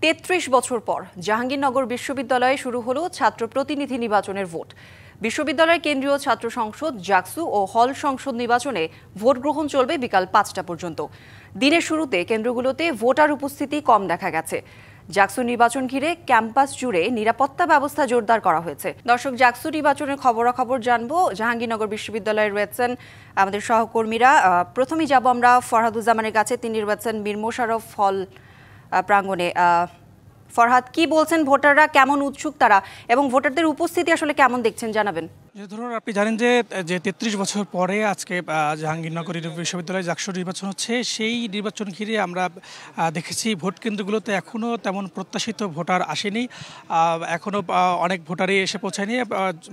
৩৩ বছর পর জাহাঙ্গীরনগর বিশ্ববিদ্যালয়ে শুরু হলো ছাত্র প্রতিনিধি নির্বাচনের ভোট। বিশ্ববিদ্যালয়ের কেন্দ্রীয় ছাত্র সংসদ, জাকসু ও হল সংসদ নির্বাচনে ভোট গ্রহণ চলবে বিকাল ৫টা পর্যন্ত। দিনের শুরুতে কেন্দ্রগুলোতে ভোটার উপস্থিতি কম দেখা গেছে। জাকসু নির্বাচন ঘিরে ক্যাম্পাস জুড়ে নিরাপত্তা ব্যবস্থা জোরদার করা হয়েছে। দর্শক, জাকসু নির্বাচনের খবরাখবর জানবো। জাহাঙ্গীরনগর বিশ্ববিদ্যালয়ে রয়েছেন আমাদের সহকর্মীরা। প্রথমেই যাব আমরা ফরহাদুজ্জামানের কাছে। তিনি রয়েছেন মীর মোশাররফ হল প্রাঙ্গণে। ফরহাদ, কি বলছেন ভোটাররা, কেমন উৎসুক তারা এবং ভোটারদের উপস্থিতি আসলে কেমন দেখছেন জানাবেন। ধরুন, আপনি জানেন যে ৩৩ বছর পরে আজকে জাহাঙ্গীরনগর বিশ্ববিদ্যালয়ে জাকসু নির্বাচন হচ্ছে। সেই নির্বাচন ঘিরে আমরা দেখেছি ভোট কেন্দ্রগুলোতে এখনও তেমন প্রত্যাশিত ভোটার আসেনি। এখনও অনেক ভোটারই এসে পৌঁছায়নি।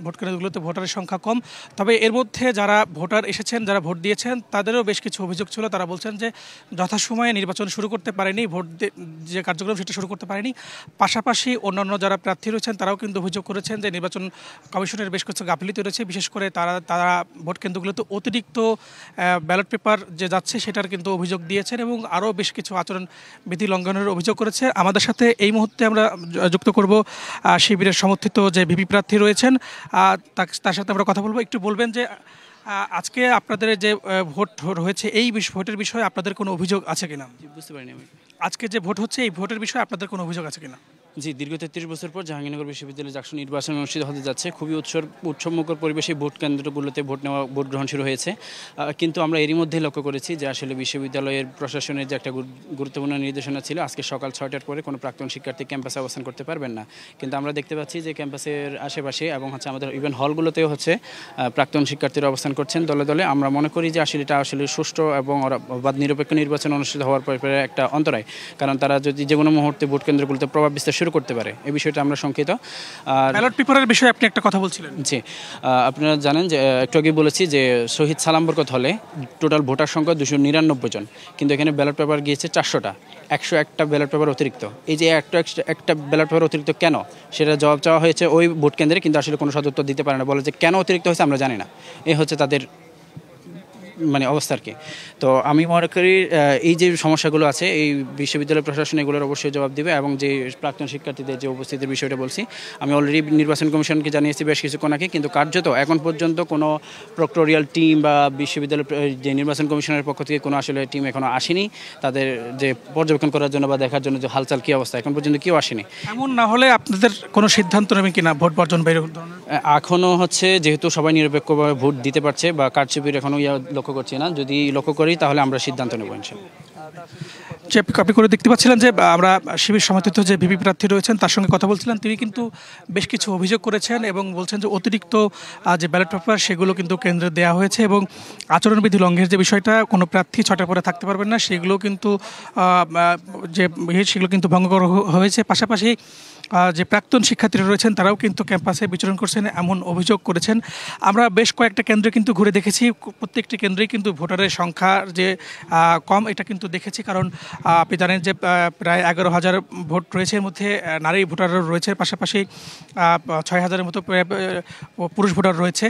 ভোট কেন্দ্রগুলোতে ভোটারের সংখ্যা কম। তবে এর মধ্যে যারা ভোটার এসেছেন, যারা ভোট দিয়েছেন, তাদেরও বেশ কিছু অভিযোগ ছিল। তারা বলছেন যে যথাসময়ে নির্বাচন শুরু করতে পারেনি, ভোট যে কার্যক্রম সেটা শুরু করতে পারেনি। পাশাপাশি অন্যান্য যারা প্রার্থী রয়েছেন তারাও কিন্তু অভিযোগ করেছেন যে নির্বাচন কমিশনের বেশ কিছু গাফিলতি রয়েছে। বিশেষ করে তারা ভোট কেন্দ্রগুলোতে অতিরিক্ত ব্যালট পেপার যে যাচ্ছে সেটার কিন্তু অভিযোগ দিয়েছেন এবং আরও বেশ কিছু আচরণবিধি লঙ্ঘনের অভিযোগ করেছে। আমাদের সাথে এই মুহূর্তে আমরা যুক্ত করব শিবিরের সমর্থিত যে ভিপি প্রার্থী রয়েছেন, তার সাথে আমরা কথা বলবো। একটু বলবেন যে আজকে আপনাদের যে ভোট হয়েছে, এই ভোটের বিষয়ে আপনাদের কোনো অভিযোগ আছে কিনা? বুঝতে পারিনি আমি। আজকে যে ভোট হচ্ছে এই ভোটের বিষয়ে আপনাদের কোনো অভিযোগ আছে কিনা? জি, দীর্ঘ ৩৩ বছর পর জাহাঙ্গীরনগর বিশ্ববিদ্যালয়ে জাকসু নির্বাচন অনুষ্ঠিত হতে যাচ্ছে। খুবই উৎসবমুখর পরিবেশে ভোট কেন্দ্রগুলোতে ভোট গ্রহণ শুরু হয়েছে। কিন্তু আমরা এরই মধ্যেই লক্ষ্য করেছি যে আসলে বিশ্ববিদ্যালয়ের প্রশাসনের যে একটা গুরুত্বপূর্ণ নির্দেশনা ছিল, আজকে সকাল ৬টার পরে কোনো প্রাক্তন শিক্ষার্থী ক্যাম্পাসে অবস্থান করতে পারবেন না। কিন্তু আমরা দেখতে পাচ্ছি যে ক্যাম্পাসের আশেপাশে এবং আমাদের ইভেন হলগুলোতেও প্রাক্তন শিক্ষার্থীরা অবস্থান করছেন দলে দলে। আমরা মনে করি যে আসলে এটা আসলে সুষ্ঠু এবং অবাধ নিরপেক্ষ নির্বাচন অনুষ্ঠিত হওয়ার পরে একটা অন্তরায়, কারণ তারা যদি যে কোনো মুহূর্তে ভোট কেন্দ্রগুলোতে প্রভাব বিস্তার শুরু করতে পারে, এই বিষয়টা আমরা শঙ্কিত। আর ব্যালট পেপারের বিষয়ে আপনি একটা কথা বলছিলেন। জি, আপনারা জানেন যে একটু আগে বলেছি যে শহীদ সালাম বরকত হলে টোটাল ভোটার সংখ্যা 299 জন, কিন্তু এখানে ব্যালট পেপার গিয়েছে 400টা, 101টা ব্যালট পেপার অতিরিক্ত। এই যে একটা ব্যালট পেপার অতিরিক্ত কেন, সেটা জবাব চাওয়া হয়েছে ওই ভোট কেন্দ্রে, কিন্তু আসলে কোনো সদুত্তর দিতে পারে না। বলে যে কেন অতিরিক্ত হয়েছে আমরা জানি না, এই হচ্ছে তাদের অবস্থা আর কি। তো আমি মনে করি এই যে সমস্যাগুলো আছে, এই বিশ্ববিদ্যালয় প্রশাসন এগুলোর অবশ্যই জবাব দিবে। এবং যে প্রাক্তন শিক্ষার্থীদের যে উপস্থিতির বিষয়টা বলছি, আমি অলরেডি নির্বাচন কমিশনকে জানিয়েছি বেশ কিছুক্ষণ আগে, কিন্তু কার্যত এখন পর্যন্ত কোনো প্রক্টোরিয়াল টিম বা বিশ্ববিদ্যালয় যে নির্বাচন কমিশনের পক্ষ থেকে কোনো আসলে টিম এখনও আসেনি তাদের যে পর্যবেক্ষণ করার জন্য বা দেখার জন্য যে হালচাল কী অবস্থা, এখন পর্যন্ত কেউ আসেনি। এমন না হলে আপনাদের কোনো সিদ্ধান্ত নেবেন কিনা ভোট বর্জন বাইরে? এখনও যেহেতু সবাই নিরপেক্ষভাবে ভোট দিতে পারছে বা কারচুপির এখনও লক্ষ্য করছি না। যদি লক্ষ্য করি তাহলে আমরা সিদ্ধান্ত নেব ইনশাআল্লাহ। আপনি করে দেখতে পাচ্ছিলেন যে আমরা শিবির সমর্থিত যে ভিপি প্রার্থী রয়েছেন তার সঙ্গে কথা বলছিলাম। তিনি কিন্তু বেশ কিছু অভিযোগ করেছেন এবং বলছেন যে অতিরিক্ত যে ব্যালট পেপার সেগুলো কিন্তু কেন্দ্রে দেওয়া হয়েছে এবং আচরণবিধি লঙ্ঘনের যে বিষয়টা, কোনো প্রার্থী 6টার পরে থাকতে পারবেন না, সেগুলো কিন্তু সেগুলো কিন্তু ভঙ্গ করা হয়েছে। পাশাপাশি যে প্রাক্তন শিক্ষার্থীরা রয়েছেন তারাও কিন্তু ক্যাম্পাসে বিচরণ করছেন এমন অভিযোগ করেছেন। আমরা বেশ কয়েকটা কেন্দ্রে কিন্তু ঘুরে দেখেছি, প্রত্যেকটি কেন্দ্রেই কিন্তু ভোটারের সংখ্যা যে কম এটা কিন্তু দেখেছি। কারণ আপনি জানেন যে প্রায় 11,000 ভোট রয়েছে, এর মধ্যে নারী ভোটারও রয়েছে, পাশাপাশি 6,000-এর মতো পুরুষ ভোটার রয়েছে।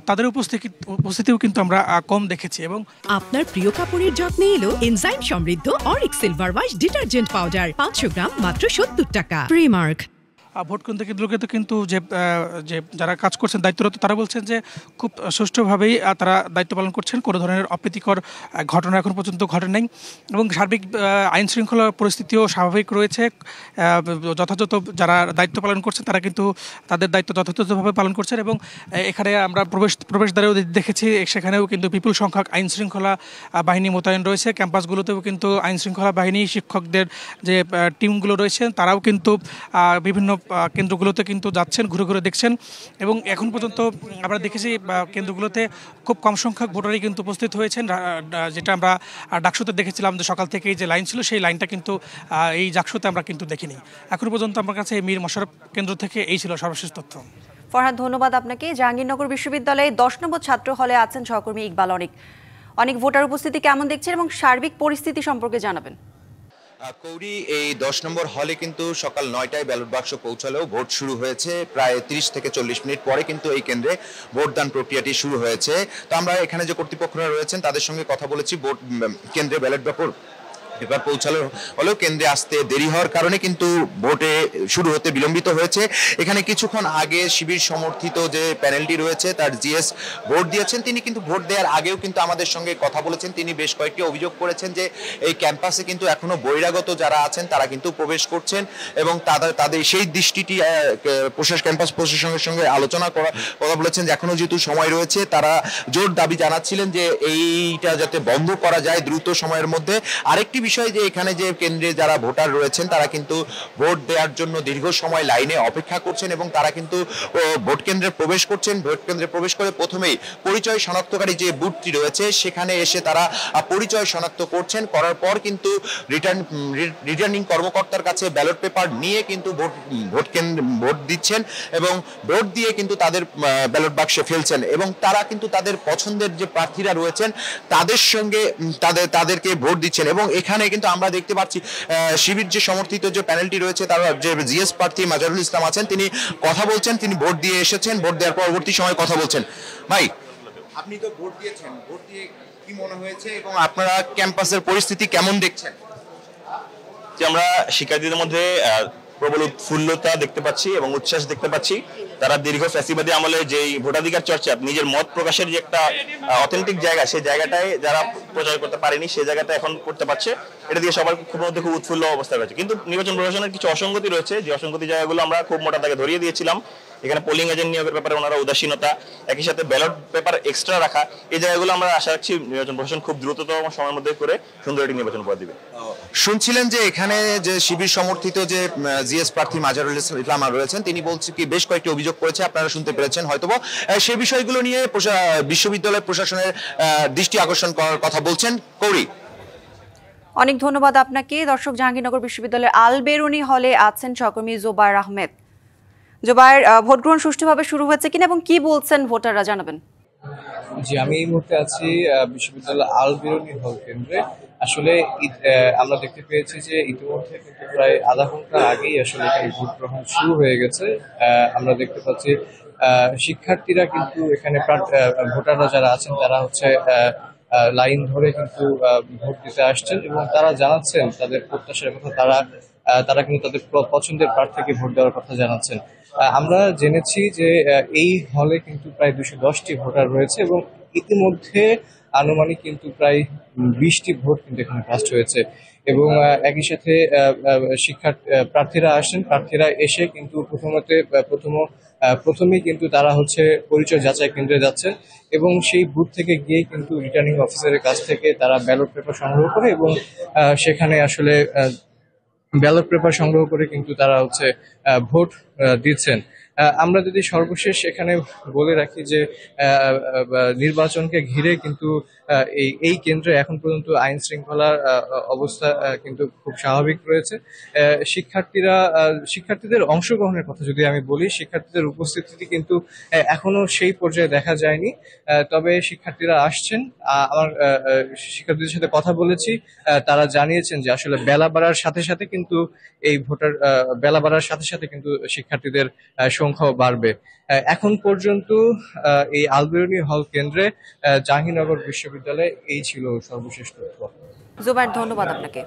তাদের উপস্থিতিও কিন্তু আমরা কম দেখেছি। এবং আপনার প্রিয় কাপড়ের যত্নে এলো এনজাইম সমৃদ্ধ Arik silver wash detergent powder 500 গ্রাম মাত্র 70 টাকা। প্রিমার্ক। ভোট কেন্দ্রগুলোতে কিন্তু যে যারা কাজ করছেন দায়িত্বরত, তারা বলছেন যে খুব সুষ্ঠুভাবেই তারা দায়িত্ব পালন করছেন, কোনো ধরনের অপ্রীতিকর ঘটনা এখন পর্যন্ত ঘটে নাই এবং সার্বিক আইন শৃঙ্খলা পরিস্থিতিও স্বাভাবিক রয়েছে। যথাযথ যারা দায়িত্ব পালন করছেন তারা কিন্তু তাদের দায়িত্ব যথাযথভাবে পালন করছেন এবং এখানে আমরা প্রবেশদ্বারেও দেখেছি, সেখানেও কিন্তু বিপুল সংখ্যক আইন শৃঙ্খলা বাহিনী মোতায়েন রয়েছে। ক্যাম্পাসগুলোতেও কিন্তু আইন শৃঙ্খলা বাহিনী, শিক্ষকদের যে টিমগুলো রয়েছেন তারাও কিন্তু বিভিন্ন কেন্দ্রগুলোতে কিন্তু যাচ্ছেন, ঘুরে ঘুরে দেখছেন এবং এখন পর্যন্ত আমরা দেখেছি কেন্দ্রগুলোতে খুব কম সংখ্যক ভোটারই কিন্তু উপস্থিত হয়েছেন। যেটা আমরা ডাকসুতে দেখেছিলাম যে সকাল থেকেই যে লাইন ছিল, সেই লাইনটা কিন্তু এই জাকসুতে আমরা কিন্তু দেখিনি। এখন পর্যন্ত আমার কাছে মীর মোশাররফ কেন্দ্র থেকে এই ছিল সর্বশেষ তথ্য। ফরহাদ, ধন্যবাদ আপনাকে। জাহাঙ্গীরনগর বিশ্ববিদ্যালয়ে 10 নম্বর ছাত্র হলে আছেন সহকর্মী ইকবাল। অনেক ভোটার উপস্থিতি কেমন দেখছেন এবং সার্বিক পরিস্থিতি সম্পর্কে জানাবেন। কৌরি, এই 10 নম্বর হলে কিন্তু সকাল 9টায় ব্যালট বাক্স পৌঁছালেও ভোট শুরু হয়েছে প্রায় 30 থেকে 40 মিনিট পরে কিন্তু এই কেন্দ্রে ভোটদান প্রক্রিয়াটি শুরু হয়েছে। তো আমরা এখানে যে কর্তৃপক্ষরা রয়েছেন তাদের সঙ্গে কথা বলেছি, ভোট কেন্দ্রে ব্যালট পেপার এবার পৌঁছালো হলেও কেন্দ্রে আসতে দেরি হওয়ার কারণে কিন্তু ভোটে শুরু হতে বিলম্বিত হয়েছে। এখানে কিছুক্ষণ আগে শিবির সমর্থিত যে প্যানেলটি রয়েছে তার জিএস ভোট দিয়েছেন। তিনি কিন্তু ভোট দেওয়ার আগেও কিন্তু আমাদের সঙ্গে কথা বলেছেন। তিনি বেশ কয়েকটি অভিযোগ করেছেন যে এই ক্যাম্পাসে কিন্তু এখনো বহিরাগত যারা আছেন তারা কিন্তু প্রবেশ করছেন এবং তাদের সেই দৃষ্টিটি ক্যাম্পাস প্রশাসনের সঙ্গে আলোচনা কথা বলেছেন যে এখনো যেহেতু সময় রয়েছে, তারা জোর দাবি জানাচ্ছিলেন যে এইটা যাতে বন্ধ করা যায় দ্রুত সময়ের মধ্যে। আরেকটি বিষয় যে এখানে যে কেন্দ্রে যারা ভোটার রয়েছেন তারা কিন্তু ভোট দেওয়ার জন্য দীর্ঘ সময় লাইনে অপেক্ষা করছেন এবং তারা কিন্তু ভোট কেন্দ্রে প্রবেশ করছেন। ভোট কেন্দ্রে প্রবেশ করে প্রথমেই পরিচয় শনাক্তকারী যে বুথটি রয়েছে সেখানে এসে তারা পরিচয় শনাক্ত করছেন, করার পর কিন্তু রিটার্নিং কর্মকর্তার কাছে ব্যালট পেপার নিয়ে কিন্তু ভোট দিচ্ছেন এবং ভোট দিয়ে কিন্তু তাদের ব্যালট বাক্সে ফেলছেন এবং তারা কিন্তু তাদের পছন্দের যে প্রার্থীরা রয়েছেন তাদের সঙ্গে তাদেরকে ভোট দিচ্ছেন। এবং এখানে কিন্তু আমরা দেখতে পাচ্ছি শিবির যে সমর্থিত যে প্যানেলটি রয়েছে তার যে জিএস প্রার্থী মাজারুল ইসলাম আছেন, তিনি কথা বলছেন। তিনি ভোট দিয়ে এসেছেন, ভোট দেওয়ার পরবর্তী সময় কথা বলছেন। ভাই, আপনি তো ভোট দিয়েছেন, ভোট দিয়ে কি মনে হয়েছে এবং আপনারা ক্যাম্পাসের পরিস্থিতি কেমন দেখছেন? যে আমরা শিক্ষার্থীদের মধ্যে প্রবল উৎফুল্লতা দেখতে পাচ্ছি এবং উচ্ছ্বাস দেখতে পাচ্ছি। তারা দীর্ঘ ফ্যাসিবাদী আমলে যে ভোটাধিকার চর্চা, নিজের মত প্রকাশের যে একটা অথেন্টিক জায়গা, সেই জায়গাটায় যারা প্রচার করতে পারেনি সেই জায়গাটা এখন করতে পারছে। এটা দিয়ে সবার মধ্যে খুব উৎফুল্ল অবস্থা রয়েছে। কিন্তু নির্বাচন প্রশাসনের কিছু অসঙ্গতি রয়েছে, যে অসঙ্গতি জায়গাগুলো আমরা খুব মোটা দাগে ধরিয়ে দিয়েছিলাম। এখানে পোলিং এজেন্ট নিয়োগের ব্যাপারে ওনারা উদাসীনতা, একই সাথে ব্যালট পেপার এক্সট্রা রাখা, এই জায়গাগুলো আমরা আশা রাখছি নির্বাচন প্রশাসন খুব দ্রুততম সময়ের মধ্যে করে সুন্দর একটি নির্বাচন করে দিবে। শুনছিলেন যে এখানে যে শিবির সমর্থিত যে জিএস প্রার্থী মাজারুল ইসলাম রয়েছেন, তিনি বলছেন কি বেশ কয়েকটি অভিযোগ করেছে, আপনারা শুনতে পেরেছেন হয়তোবা। সেই বিষয়গুলো নিয়ে বিশ্ববিদ্যালয় প্রশাসনের দৃষ্টি আকর্ষণ করার কথা বলছেন কৌরি। অনেক ধন্যবাদ আপনাকে। দর্শক, জাহাঙ্গীরনগর বিশ্ববিদ্যালয়ের আল বেরুনি হলে আছেন সহকর্মী জোবায়ের আহমেদ। জোবায়ের, ভোট গ্রহণ সুষ্ঠুভাবে শুরু হয়েছে কিনা এবং কি বলছেন ভোটাররা, জানাবেন। জি, আমি এই মুহূর্তে আছি বিশ্ববিদ্যালয় আল বেরুনি হল কেন্দ্রে। আসলে আমরা দেখতে পেয়েছি যে ইতিমধ্যে কিন্তু প্রায় আধা ঘন্টা আগেই আসলে এখানে ভোট গ্রহণ শুরু হয়ে গেছে। আমরা দেখতে পাচ্ছি শিক্ষার্থীরা কিন্তু এখানে ভোটাররা যারা আছেন তারা হচ্ছে লাইন ধরে কিন্তু ভোট দিতে আসছেন এবং তারা জানাচ্ছেন তাদের প্রত্যাশার কথা। তারা কিন্তু তাদের পছন্দের প্রার্থীকে ভোট দেওয়ার কথা জানাচ্ছেন। আমরা জেনেছি যে এই হলে কিন্তু প্রায় 210টি ভোটার রয়েছে এবং ইতিমধ্যে আনুমানিক কিন্তু প্রায় 20টি ভোট কিন্তু এখানে কাস্ট হয়েছে এবং একই সাথে প্রার্থীরা আসেন। প্রার্থীরা এসে কিন্তু প্রথমেই কিন্তু তারা হচ্ছে পরিচয় যাচাই কেন্দ্রে যাচ্ছে এবং সেই বুথ থেকে গিয়ে কিন্তু রিটার্নিং অফিসারের কাছ থেকে তারা ব্যালট পেপার সংগ্রহ করে এবং সেখানে আসলে ব্যালট পেপার সংগ্রহ করে কিন্তু তারা হচ্ছে ভোট দিচ্ছেন। আমরা যদি সর্বশেষ এখানে বলে রাখি যে নির্বাচনকে ঘিরে কিন্তু এই কেন্দ্রে এখন পর্যন্ত আইন শৃঙ্খলার অবস্থা কিন্তু খুব স্বাভাবিক রয়েছে। শিক্ষার্থীদের অংশগ্রহণের কথা যদি আমি বলি, শিক্ষার্থীদের উপস্থিতি কিন্তু এখনো সেই পর্যায়ে দেখা যায়নি। তবে শিক্ষার্থীরা আসছেন। আমার শিক্ষার্থীদের সাথে কথা বলেছি, তারা জানিয়েছেন যে আসলে বেলা বাড়ার সাথে সাথে কিন্তু শিক্ষার্থীদের সংখ্যাও বাড়বে। এখন পর্যন্ত এই আল বেরুনি হল কেন্দ্রে জাহাঙ্গীরনগর বিশ্ববিদ্যালয়ে এই ছিল সর্বশেষ তথ্য। জোবায়ের, ধন্যবাদ আপনাকে।